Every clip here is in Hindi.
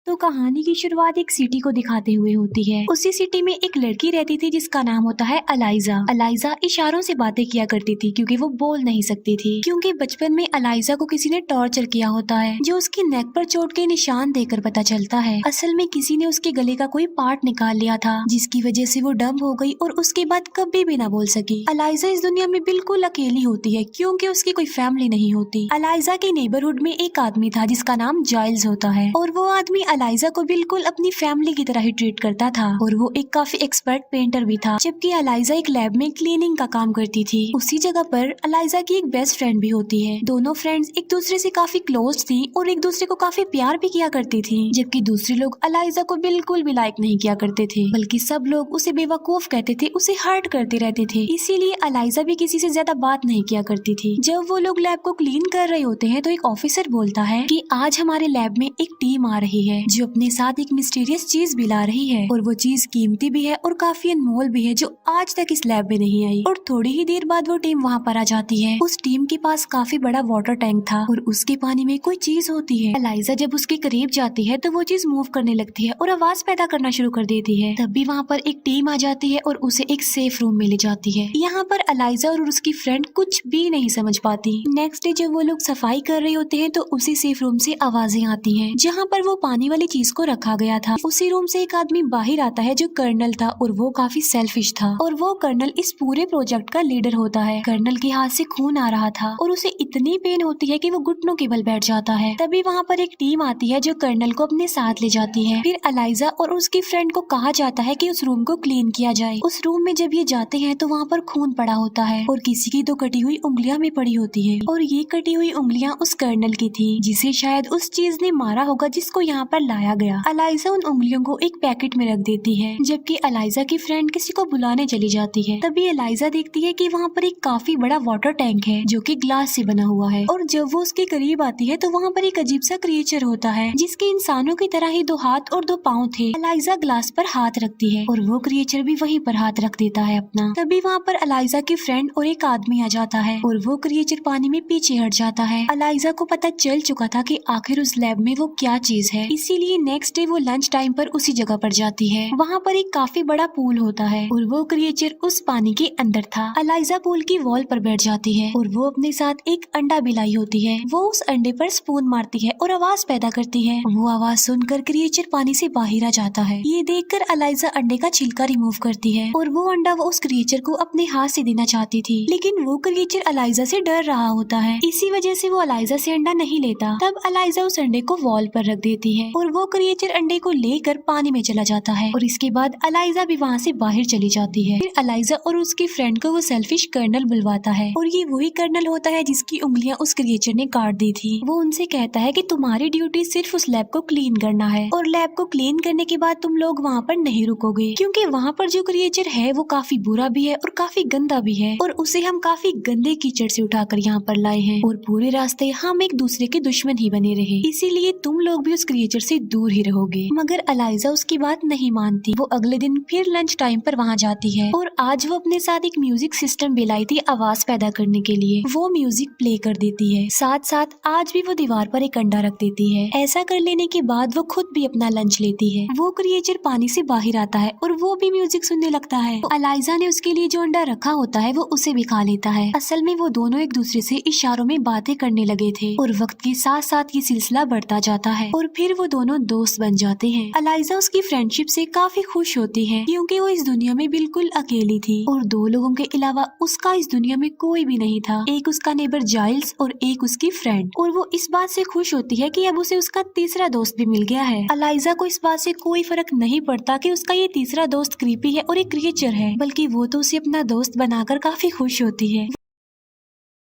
तो कहानी की शुरुआत एक सिटी को दिखाते हुए होती है। उसी सिटी में एक लड़की रहती थी जिसका नाम होता है अलाइजा। अलाइजा इशारों से बातें किया करती थी क्योंकि वो बोल नहीं सकती थी, क्योंकि बचपन में अलाइजा को किसी ने टॉर्चर किया होता है जो उसकी नेक पर चोट के निशान देखकर पता चलता है। असल में किसी ने उसके गले का कोई पार्ट निकाल लिया था जिसकी वजह से वो डम हो गई और उसके बाद कभी भी ना बोल सकी। अलाइजा इस दुनिया में बिल्कुल अकेली होती है क्योंकि उसकी कोई फैमिली नहीं होती। अलाइजा के नेबरहुड में एक आदमी था जिसका नाम जाइल्स होता है और वो आदमी अलाइजा को बिल्कुल अपनी फैमिली की तरह ही ट्रीट करता था और वो एक काफी एक्सपर्ट पेंटर भी था, जबकि अलाइजा एक लैब में क्लीनिंग का काम करती थी। उसी जगह पर अलाइजा की एक बेस्ट फ्रेंड भी होती है। दोनों फ्रेंड्स एक दूसरे से काफी क्लोज थी और एक दूसरे को काफी प्यार भी किया करती थी, जबकि दूसरे लोग अलाइजा को बिल्कुल भी लाइक नहीं किया करते थे, बल्कि सब लोग उसे बेवकूफ कहते थे, उसे हर्ट करते रहते थे। इसीलिए अलाइजा भी किसी से ज्यादा बात नहीं किया करती थी। जब वो लोग लैब को क्लीन कर रहे होते हैं तो एक ऑफिसर बोलता है कि आज हमारे लैब में एक टीम आ रही है जो अपने साथ एक मिस्टीरियस चीज भी ला रही है और वो चीज कीमती भी है और काफी अनमोल भी है जो आज तक इस लैब में नहीं आई। और थोड़ी ही देर बाद वो टीम वहाँ पर आ जाती है। उस टीम के पास काफी बड़ा वाटर टैंक था और उसके पानी में कोई चीज होती है। अलाइजा जब उसके करीब जाती है तो वो चीज मूव करने लगती है और आवाज पैदा करना शुरू कर देती है। तब भी वहाँ पर एक टीम आ जाती है और उसे एक सेफ रूम में ले जाती है। यहाँ पर अलाइजा और उसकी फ्रेंड कुछ भी नहीं समझ पाती। नेक्स्ट डे जब वो लोग सफाई कर रहे होते हैं तो उसी सेफ रूम से आवाजें आती हैं जहाँ पर वो पानी वाली चीज को रखा गया था। उसी रूम से एक आदमी बाहर आता है जो कर्नल था और वो काफी सेल्फिश था और वो कर्नल इस पूरे प्रोजेक्ट का लीडर होता है। कर्नल के हाथ से खून आ रहा था और उसे इतनी पेन होती है कि वो घुटनों के बल बैठ जाता है। तभी वहाँ पर एक टीम आती है जो कर्नल को अपने साथ ले जाती है। फिर अलाइजा और उसकी फ्रेंड को कहा जाता है कि उस रूम को क्लीन किया जाए। उस रूम में जब ये जाते हैं तो वहाँ पर खून पड़ा होता है और किसी की तो कटी हुई उंगलियां भी पड़ी होती है और ये कटी हुई उंगलियां उस कर्नल की थी जिसे शायद उस चीज ने मारा होगा जिसको यहाँ पर लाया गया। अलाइजा उन उंगलियों को एक पैकेट में रख देती है, जबकि अलाइजा की फ्रेंड किसी को बुलाने चली जाती है। तभी अलाइजा देखती है कि वहाँ पर एक काफी बड़ा वाटर टैंक है जो कि ग्लास से बना हुआ है और जब वो उसके करीब आती है तो वहाँ पर एक अजीब सा क्रिएचर होता है जिसके इंसानों की तरह ही 2 हाथ और 2 पाँव थे। अलाइजा ग्लास पर हाथ रखती है और वो क्रिएचर भी वहीं पर हाथ रख देता है अपना। तभी वहाँ पर अलाइजा की फ्रेंड और एक आदमी आ जाता है और वो क्रिएचर पानी में पीछे हट जाता है। अलाइजा को पता चल चुका था कि आखिर उस लैब में वो क्या चीज है, इसीलिए नेक्स्ट डे वो लंच टाइम पर उसी जगह पर जाती है। वहाँ पर एक काफी बड़ा पूल होता है और वो क्रिएचर उस पानी के अंदर था। अलाइजा पूल की वॉल पर बैठ जाती है और वो अपने साथ एक अंडा भी लाई होती है। वो उस अंडे पर स्पून मारती है और आवाज पैदा करती है। वो आवाज सुनकर क्रिएचर पानी से बाहर आ जाता है। ये देखकर अलाइजा अंडे का छिलका रिमूव करती है और वो अंडा वो उस क्रिएचर को अपने हाथ से देना चाहती थी, लेकिन वो क्रिएचर अलाइजा से डर रहा होता है। इसी वजह से वो अलाइजा से अंडा नहीं लेता। तब अलाइजा उस अंडे को वॉल पर रख देती है और वो क्रिएचर अंडे को लेकर पानी में चला जाता है और इसके बाद अलाइजा भी वहाँ से बाहर चली जाती है। फिर अलाइजा और उसकी फ्रेंड को वो सेल्फिश कर्नल बुलवाता है और ये वही कर्नल होता है जिसकी उंगलियां उस क्रिएचर ने काट दी थी। वो उनसे कहता है कि तुम्हारी ड्यूटी सिर्फ उस लैब को क्लीन करना है और लैब को क्लीन करने के बाद तुम लोग वहाँ पर नहीं रुकोगे, क्योंकि वहाँ पर जो क्रिएचर है वो काफी बुरा भी है और काफी गंदा भी है और उसे हम काफी गंदे कीचड़ से उठाकर यहाँ पर लाए हैं और पूरे रास्ते हम एक दूसरे के दुश्मन ही बने रहे, इसीलिए तुम लोग भी उस क्रिएचर से दूर ही रहोगे। मगर अलाइजा उसकी बात नहीं मानती। वो अगले दिन फिर लंच टाइम पर वहाँ जाती है और आज वो अपने साथ एक म्यूजिक सिस्टम भी लाई थी आवाज पैदा करने के लिए। वो म्यूजिक प्ले कर देती है, साथ साथ आज भी वो दीवार पर एक अंडा रख देती है। ऐसा कर लेने के बाद वो खुद भी अपना लंच लेती है। वो क्रिएचर पानी से बाहर आता है और वो भी म्यूजिक सुनने लगता है। तो अलाइजा ने उसके लिए जो अंडा रखा होता है वो उसे भी खा लेता है। असल में वो दोनों एक दूसरे से इशारों में बातें करने लगे थे और वक्त के साथ साथ ये सिलसिला बढ़ता जाता है और फिर वो दोनों दोस्त बन जाते हैं। अलाइजा उसकी फ्रेंडशिप से काफी खुश होती है क्योंकि वो इस दुनिया में बिल्कुल अकेली थी और 2 लोगों के अलावा उसका इस दुनिया में कोई भी नहीं था, एक उसका नेबर जाइल्स और एक उसकी फ्रेंड। और वो इस बात से खुश होती है कि अब उसे उसका तीसरा दोस्त भी मिल गया है। अलाइजा को इस बात से कोई फर्क नहीं पड़ता कि उसका ये तीसरा दोस्त क्रीपी है और एक क्रिएचर है, बल्कि वो तो उसे अपना दोस्त बनाकर काफी खुश होती है।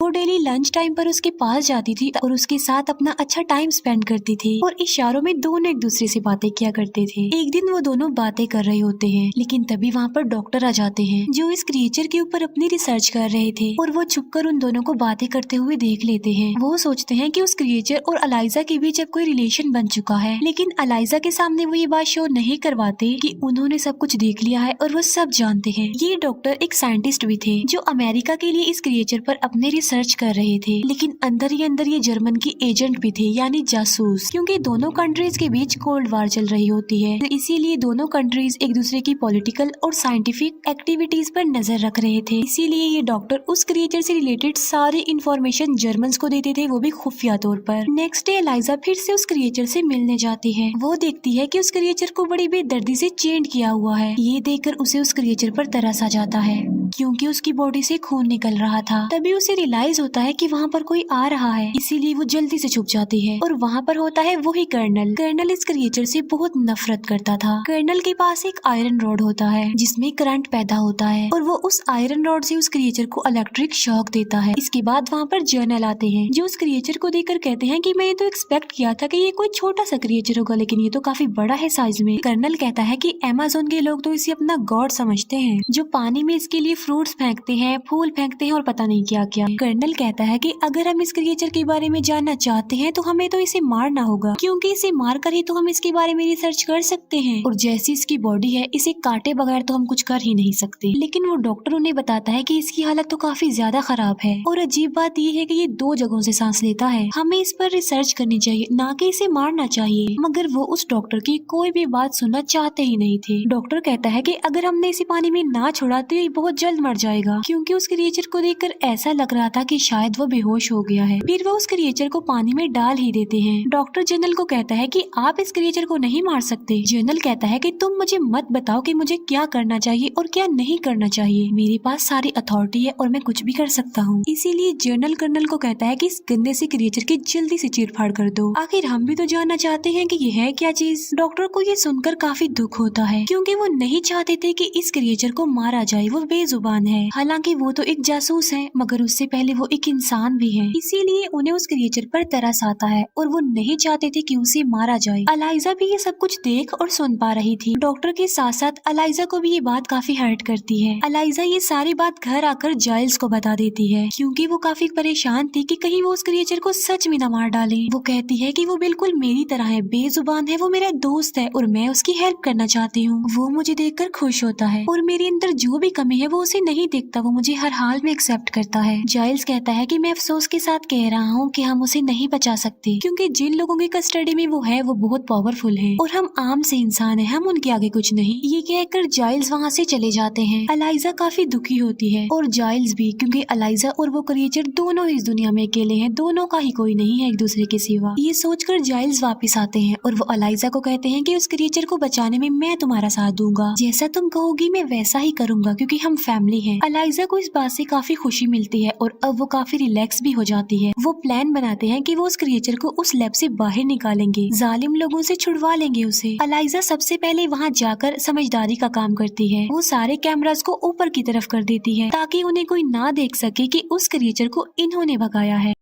वो डेली लंच टाइम पर उसके पास जाती थी और उसके साथ अपना अच्छा टाइम स्पेंड करती थी और इशारों में दोनों एक दूसरे से बातें किया करते थे। एक दिन वो दोनों बातें कर रहे होते हैं, लेकिन तभी वहाँ पर डॉक्टर आ जाते हैं जो इस क्रिएचर के ऊपर अपनी रिसर्च कर रहे थे और वो छुपकर उन दोनों को बातें करते हुए देख लेते हैं। वो सोचते हैं कि उस क्रिएचर और अलाइजा के बीच अब कोई रिलेशन बन चुका है, लेकिन अलाइजा के सामने वो ये बात शो नहीं करवाते कि उन्होंने सब कुछ देख लिया है और वो सब जानते हैं। ये डॉक्टर एक साइंटिस्ट भी थे जो अमेरिका के लिए इस क्रिएचर पर अपने सर्च कर रहे थे, लेकिन अंदर ही अंदर ये जर्मन की एजेंट भी थे, यानी जासूस, क्योंकि दोनों कंट्रीज के बीच कोल्ड वार चल रही होती है। तो इसीलिए दोनों कंट्रीज एक दूसरे की पॉलिटिकल और साइंटिफिक एक्टिविटीज पर नजर रख रहे थे। इसीलिए ये डॉक्टर उस क्रिएचर से रिलेटेड सारी इंफॉर्मेशन जर्मन्स को देते थे, वो भी खुफिया तौर पर। नेक्स्ट डे एलाइजा फिर से उस क्रिएचर से मिलने जाती है। वो देखती है कि उस क्रिएचर को बड़ी बेदर्दी से चेंड किया हुआ है। ये देखकर उसे उस क्रिएचर पर तरस आ जाता है, क्योंकि उसकी बॉडी से खून निकल रहा था। तभी उसे रियलाइज होता है कि वहाँ पर कोई आ रहा है, इसीलिए वो जल्दी से छुप जाती है और वहाँ पर होता है वही कर्नल। कर्नल इस क्रिएचर से बहुत नफरत करता था। कर्नल के पास एक आयरन रॉड होता है जिसमें करंट पैदा होता है और वो उस आयरन रॉड से उस क्रिएचर को इलेक्ट्रिक शॉक देता है। इसके बाद वहाँ पर जर्नल आते हैं जो उस क्रिएचर को देखकर कहते हैं कि मैं तो एक्सपेक्ट किया था कि ये कोई छोटा सा क्रिएचर होगा, लेकिन ये तो काफी बड़ा है साइज में। कर्नल कहता है कि अमेज़न के लोग तो इसे अपना गॉड समझते हैं, जो पानी में इसके लिए फ्रूट्स फेंकते हैं, फूल फेंकते हैं और पता नहीं क्या क्या। कर्नल कहता है कि अगर हम इस क्रिएचर के बारे में जानना चाहते हैं तो हमें तो इसे मारना होगा, क्योंकि इसे मार कर ही तो हम इसके बारे में रिसर्च कर सकते हैं, और जैसी इसकी बॉडी है इसे काटे बगैर तो हम कुछ कर ही नहीं सकते। लेकिन वो डॉक्टर उन्हें बताता है कि इसकी हालत तो काफी ज्यादा खराब है, और अजीब बात ये है कि ये 2 जगहों से सांस लेता है। हमें इस पर रिसर्च करनी चाहिए, ना कि इसे मारना चाहिए। मगर वो उस डॉक्टर की कोई भी बात सुनना चाहते ही नहीं थे। डॉक्टर कहता है कि अगर हमने इसे पानी में ना छोड़ा तो ये बहुत जल्द मर जाएगा, क्योंकि उस क्रिएचर को देखकर ऐसा लग रहा था कि शायद वो बेहोश हो गया है। फिर वो उस क्रिएचर को पानी में डाल ही देते हैं। डॉक्टर जनरल को कहता है कि आप इस क्रिएचर को नहीं मार सकते। जनरल कहता है कि तुम मुझे मत बताओ कि मुझे क्या करना चाहिए और क्या नहीं करना चाहिए, मेरे पास सारी अथॉरिटी है और मैं कुछ भी कर सकता हूँ। इसीलिए जनरल कर्नल को कहता है कि इस गंदे से क्रिएचर की जल्दी से चीर-फाड़ कर दो, आखिर हम भी तो जानना चाहते हैं कि ये है क्या चीज। डॉक्टर को ये सुनकर काफी दुख होता है, क्योंकि वो नहीं चाहते थे कि इस क्रिएचर को मारा जाए। वो बेजुबान है, हालांकि वो तो एक जासूस है, मगर उससे पहले वो एक इंसान भी है। इसीलिए उन्हें उस क्रिएचर पर तरस आता है और वो नहीं चाहते थे कि उसे मारा जाए। अलाइजा भी ये सब कुछ देख और सुन पा रही थी। डॉक्टर के साथ साथ अलाइजा को भी ये बात काफी हर्ट करती है। अलाइजा ये सारी बात घर आकर जाइल्स को बता देती है, क्योंकि वो काफी परेशान थी कि कहीं वो उस क्रिएचर को सच में न मार डाले। वो कहती है कि वो बिल्कुल मेरी तरह है, बेजुबान है, वो मेरा दोस्त है और मैं उसकी हेल्प करना चाहती हूँ। वो मुझे देखकर खुश होता है और मेरे अंदर जो भी कमी है वो उसे नहीं देखता, वो मुझे हर हाल में एक्सेप्ट करता है। जाइल्स कहता है कि मैं अफसोस के साथ कह रहा हूँ कि हम उसे नहीं बचा सकते, क्योंकि जिन लोगों की कस्टडी में वो है वो बहुत पावरफुल है और हम आम से इंसान है, हम उनके आगे कुछ नहीं। ये कहकर जाइल्स वहाँ से चले जाते हैं। अलाइजा काफी दुखी होती है और जाइल्स भी, क्योंकि अलाइजा और वो क्रिएचर दोनों इस दुनिया में अकेले हैं, दोनों का ही कोई नहीं है एक दूसरे के सिवा। ये सोचकर जाइल्स वापस आते हैं और वो अलाइजा को कहते हैं कि उस क्रिएचर को बचाने में मैं तुम्हारा साथ दूंगा, जैसा तुम कहोगी मैं वैसा ही करूंगा, क्योंकि हम फैमिली हैं। अलाइजा को इस बात से काफी खुशी मिलती है और अब वो काफी रिलैक्स भी हो जाती है। वो प्लान बनाते हैं कि वो उस क्रिएचर को उस लैब से बाहर निकालेंगे, जालिम लोगों से छुड़वा लेंगे उसे। अलाइजा सबसे पहले वहाँ जाकर समझदारी का काम करती है। वो सारे कैमरास को ऊपर की तरफ कर देती है ताकि उन्हें कोई ना देख सके कि उस क्रिएचर को इन्होंने भगाया है।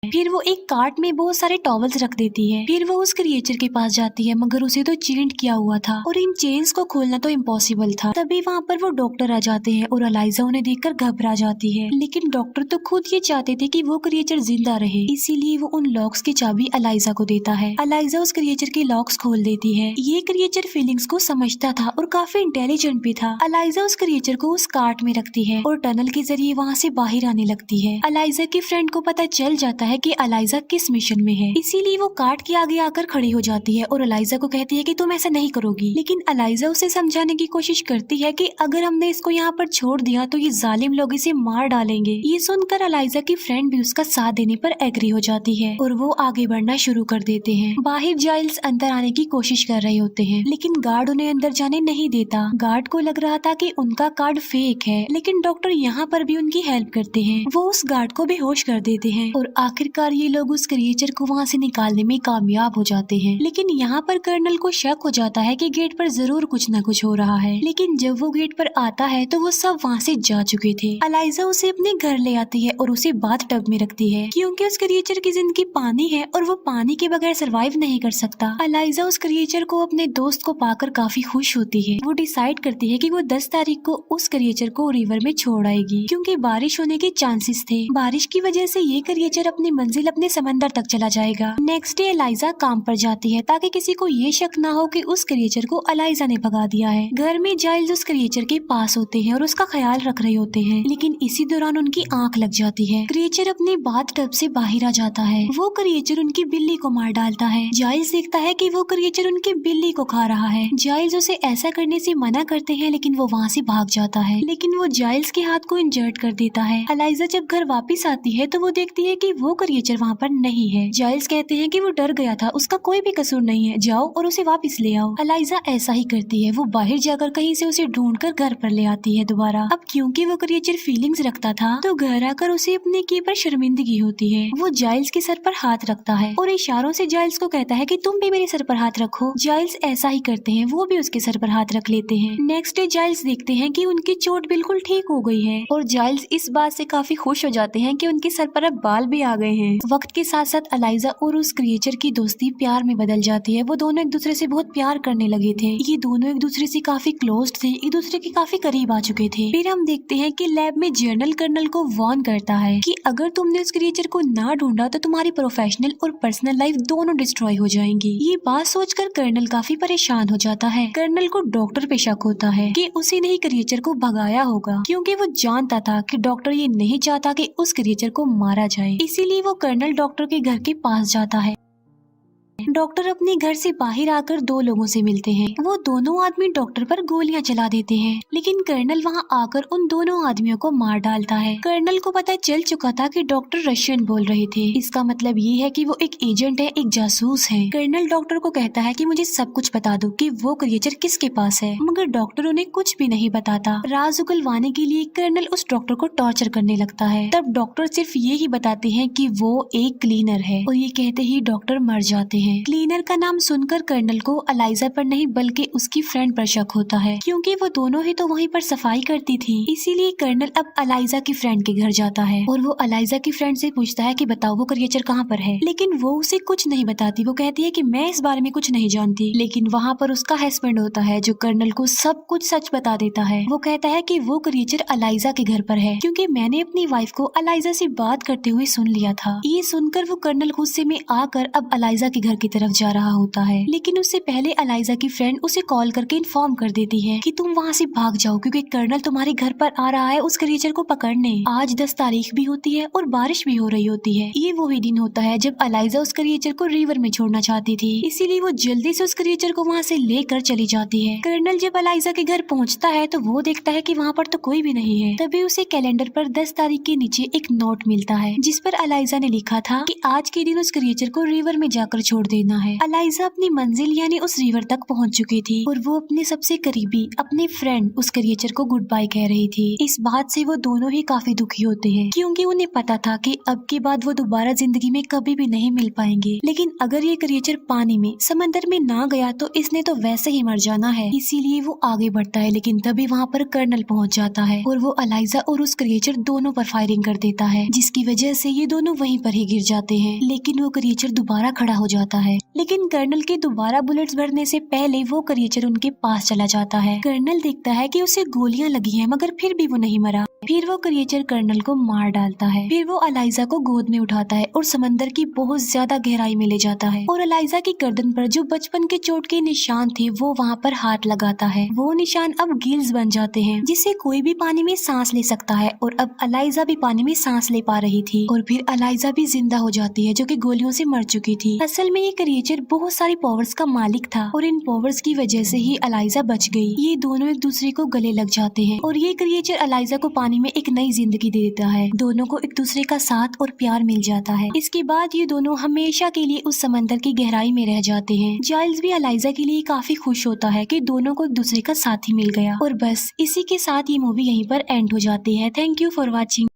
फिर वो एक कार्ट में बहुत सारे टॉवल्स रख देती है। फिर वो उस क्रिएचर के पास जाती है, मगर उसे तो चेंड किया हुआ था और इन चेन्स को खोलना तो इम्पॉसिबल था। तभी वहाँ पर वो डॉक्टर आ जाते हैं और अलाइजा उन्हें देखकर घबरा जाती है, लेकिन डॉक्टर तो खुद ये चाहते थे कि वो क्रिएचर जिंदा रहे, इसीलिए वो उन लॉक्स की चाबी अलाइजा को देता है। अलाइजा उस क्रिएचर के लॉक्स खोल देती है। ये क्रिएचर फीलिंग्स को समझता था और काफी इंटेलिजेंट भी था। अलाइजा उस क्रिएचर को उस कार्ट में रखती है और टनल के जरिए वहाँ से बाहर आने लगती है। अलाइजा की फ्रेंड को पता चल जाता है कि अलाइजा किस मिशन में है, इसीलिए वो कार्ट के आगे आकर खड़ी हो जाती है और अलाइजा को कहती है कि तुम ऐसा नहीं करोगी। लेकिन अलाइजा उसे समझाने की कोशिश करती है कि अगर हमने इसको यहाँ पर छोड़ दिया तो ये जालिम लोग इसे मार डालेंगे। ये सुनकर अलाइजा की फ्रेंड भी उसका साथ देने पर एग्री हो जाती है और वो आगे बढ़ना शुरू कर देते हैं। बाहर जाइल्स अंदर आने की कोशिश कर रहे होते हैं, लेकिन गार्ड उन्हें अंदर जाने नहीं देता। गार्ड को लग रहा था कि उनका कार्ड फेक है, लेकिन डॉक्टर यहाँ पर भी उनकी हेल्प करते हैं। वो उस गार्ड को बेहोश कर देते हैं और आखिरकार ये लोग उस क्रिएचर को वहाँ से निकालने में कामयाब हो जाते हैं। लेकिन यहाँ पर कर्नल को शक हो जाता है कि गेट पर जरूर कुछ न कुछ हो रहा है, लेकिन जब वो गेट पर आता है तो वो सब वहाँ से जा चुके थे। अलाइजा उसे अपने घर ले आती है और उसे बाथ टब में रखती है, क्योंकि उस क्रिएचर की जिंदगी पानी है और वो पानी के बगैर सरवाइव नहीं कर सकता। अलाइजा उस क्रिएचर को अपने दोस्त को पाकर काफी खुश होती है। वो डिसाइड करती है कि वो 10 तारीख को उस क्रिएचर को रिवर में छोड़ आएगी, क्योंकि बारिश होने के चांसेस थे। बारिश की वजह से ये क्रिएचर अपने मंजिल अपने समंदर तक चला जाएगा। नेक्स्ट डे एलाइजा काम पर जाती है ताकि किसी को ये शक ना हो कि उस क्रिएचर को एलाइजा ने भगा दिया है। घर में जाइल्स उस क्रिएचर के पास होते हैं और उसका ख्याल रख रहे होते हैं, लेकिन इसी दौरान उनकी आंख लग जाती है। क्रिएचर अपने बाथटब से बाहर आ जाता है। वो क्रिएचर उनकी बिल्ली को मार डालता है। जाइल्स देखता है कि वो क्रिएचर उनकी बिल्ली को खा रहा है। जाइल्स उसे ऐसा करने से मना करते हैं, लेकिन वो वहाँ से भाग जाता है, लेकिन वो जाइल्स के हाथ को इंजर्ड कर देता है। एलाइजा जब घर वापस आती है तो वो देखती है कि वो क्रिएचर वहाँ पर नहीं है। जाइल्स कहते हैं कि वो डर गया था, उसका कोई भी कसूर नहीं है, जाओ और उसे वापस ले आओ। एलाइजा ऐसा ही करती है। वो बाहर जाकर कहीं से उसे ढूंढकर घर पर ले आती है दोबारा। अब क्योंकि वो क्रिएचर फीलिंग्स रखता था तो घर आकर उसे अपने किए पर शर्मिंदगी होती है। वो जाइल्स के सर पर हाथ रखता है और इशारों से जाइल्स को कहता है कि तुम भी मेरे सर पर हाथ रखो। जाइल्स ऐसा ही करते हैं, वो भी उसके सर पर हाथ रख लेते हैं। नेक्स्ट डे जाइल्स देखते हैं कि उनकी चोट बिल्कुल ठीक हो गई है और जाइल्स इस बात से काफी खुश हो जाते हैं कि उनके सर पर अब बाल भी आ गए हैं। वक्त के साथ साथ एलाइजा और उस क्रिएचर की दोस्ती प्यार में बदल जाती है। वो दोनों एक दूसरे से बहुत प्यार करने लगे थे। ये दोनों एक दूसरे से काफी क्लोज थे, एक दूसरे के काफी करीब आ चुके थे। फिर हम देखते हैं कि लैब में जर्नल कर्नल को वार्न करता है कि अगर तुमने उस क्रिएचर को ना ढूंढा तो तुम्हारी प्रोफेशनल और पर्सनल लाइफ दोनों डिस्ट्रॉय हो जाएंगी। ये बात सोचकर कर्नल काफी परेशान हो जाता है। कर्नल को डॉक्टर पे शक होता है कि उसी ने ही क्रिएचर को भगाया होगा, क्योंकि वो जानता था कि डॉक्टर ये नहीं चाहता कि उस क्रिएचर को मारा जाए। इसीलिए वो कर्नल डॉक्टर के घर के पास जाता है। डॉक्टर अपने घर से बाहर आकर दो लोगों से मिलते हैं। वो दोनों आदमी डॉक्टर पर गोलियां चला देते हैं, लेकिन कर्नल वहां आकर उन दोनों आदमियों को मार डालता है। कर्नल को पता चल चुका था कि डॉक्टर रशियन बोल रहे थे। इसका मतलब ये है कि वो एक एजेंट है, एक जासूस है। कर्नल डॉक्टर को कहता है कि मुझे सब कुछ बता दो कि वो क्रिएचर किसके पास है, मगर डॉक्टर उन्हें कुछ भी नहीं बताता। राज उगलवाने के लिए कर्नल उस डॉक्टर को टॉर्चर करने लगता है। तब डॉक्टर सिर्फ ये ही बताते हैं कि वो एक क्लीनर है और ये कहते ही डॉक्टर मर जाते हैं। क्लीनर का नाम सुनकर कर्नल को एलाइजा पर नहीं बल्कि उसकी फ्रेंड पर शक होता है, क्योंकि वो दोनों ही तो वहीं पर सफाई करती थी। इसीलिए कर्नल अब एलाइजा की फ्रेंड के घर जाता है और वो एलाइजा की फ्रेंड से पूछता है कि बताओ वो क्रिएचर कहाँ पर है, लेकिन वो उसे कुछ नहीं बताती। वो कहती है कि मैं इस बारे में कुछ नहीं जानती, लेकिन वहाँ पर उसका हस्बैंड होता है जो कर्नल को सब कुछ सच बता देता है। वो कहता है कि वो क्रिएचर एलाइजा के घर पर है, क्योंकि मैंने अपनी वाइफ को एलाइजा से बात करते हुए सुन लिया था। ये सुनकर वो कर्नल गुस्से में आकर अब एलाइजा के घर की तरफ जा रहा होता है, लेकिन उससे पहले एलाइजा की फ्रेंड उसे कॉल करके इन्फॉर्म कर देती है कि तुम वहाँ से भाग जाओ, क्योंकि कर्नल तुम्हारे घर पर आ रहा है उस क्रिएचर को पकड़ने। आज 10 तारीख भी होती है और बारिश भी हो रही होती है। ये वही दिन होता है जब एलाइजा उस क्रिएचर को रिवर में छोड़ना चाहती थी, इसीलिए वो जल्दी से उस क्रिएचर को वहाँ से लेकर चली जाती है। कर्नल जब एलाइजा के घर पहुँचता है तो वो देखता है कि वहाँ पर तो कोई भी नहीं है। तभी उसे कैलेंडर पर 10 तारीख के नीचे एक नोट मिलता है, जिस पर एलाइजा ने लिखा था कि आज के दिन उस क्रिएचर को रिवर में जाकर छोड़ देना है। एलाइजा अपनी मंजिल यानी उस रिवर तक पहुंच चुकी थी और वो अपने सबसे करीबी अपने फ्रेंड उस क्रिएचर को गुड बाय कह रही थी। इस बात से वो दोनों ही काफी दुखी होते हैं, क्योंकि उन्हें पता था कि अब के बाद वो दोबारा जिंदगी में कभी भी नहीं मिल पाएंगे। लेकिन अगर ये क्रिएचर पानी में समंदर में ना गया तो इसने तो वैसे ही मर जाना है। इसीलिए वो आगे बढ़ता है, लेकिन तभी वहाँ पर कर्नल पहुँच जाता है और वो एलाइजा और उस क्रिएचर दोनों पर फायरिंग कर देता है, जिसकी वजह से ये दोनों वहीं पर ही गिर जाते हैं। लेकिन वो क्रिएचर दोबारा खड़ा हो जाता है, लेकिन कर्नल के दोबारा बुलेट्स भरने से पहले वो क्रिएचर उनके पास चला जाता है। कर्नल देखता है कि उसे गोलियां लगी हैं, मगर फिर भी वो नहीं मरा। फिर वो क्रिएचर कर्नल को मार डालता है। फिर वो एलाइजा को गोद में उठाता है और समंदर की बहुत ज्यादा गहराई में ले जाता है और एलाइजा की गर्दन पर जो बचपन के चोट के निशान थे वो वहाँ पर हाथ लगाता है। वो निशान अब गिल्स बन जाते हैं, जिससे कोई भी पानी में सांस ले सकता है और अब एलाइजा भी पानी में सांस ले पा रही थी। और फिर एलाइजा भी जिंदा हो जाती है, जो कि गोलियों से मर चुकी थी। असल में ये क्रिएचर बहुत सारी पावर्स का मालिक था और इन पावर्स की वजह से ही एलाइजा बच गई। ये दोनों एक दूसरे को गले लग जाते हैं और ये क्रिएचर एलाइजा को पानी में एक नई जिंदगी दे देता है। दोनों को एक दूसरे का साथ और प्यार मिल जाता है। इसके बाद ये दोनों हमेशा के लिए उस समंदर की गहराई में रह जाते हैं। जाइल्स भी एलाइजा के लिए काफी खुश होता है कि दोनों को एक दूसरे का साथी मिल गया। और बस इसी के साथ ये मूवी यहीं पर एंड हो जाती है। Thank you for watching.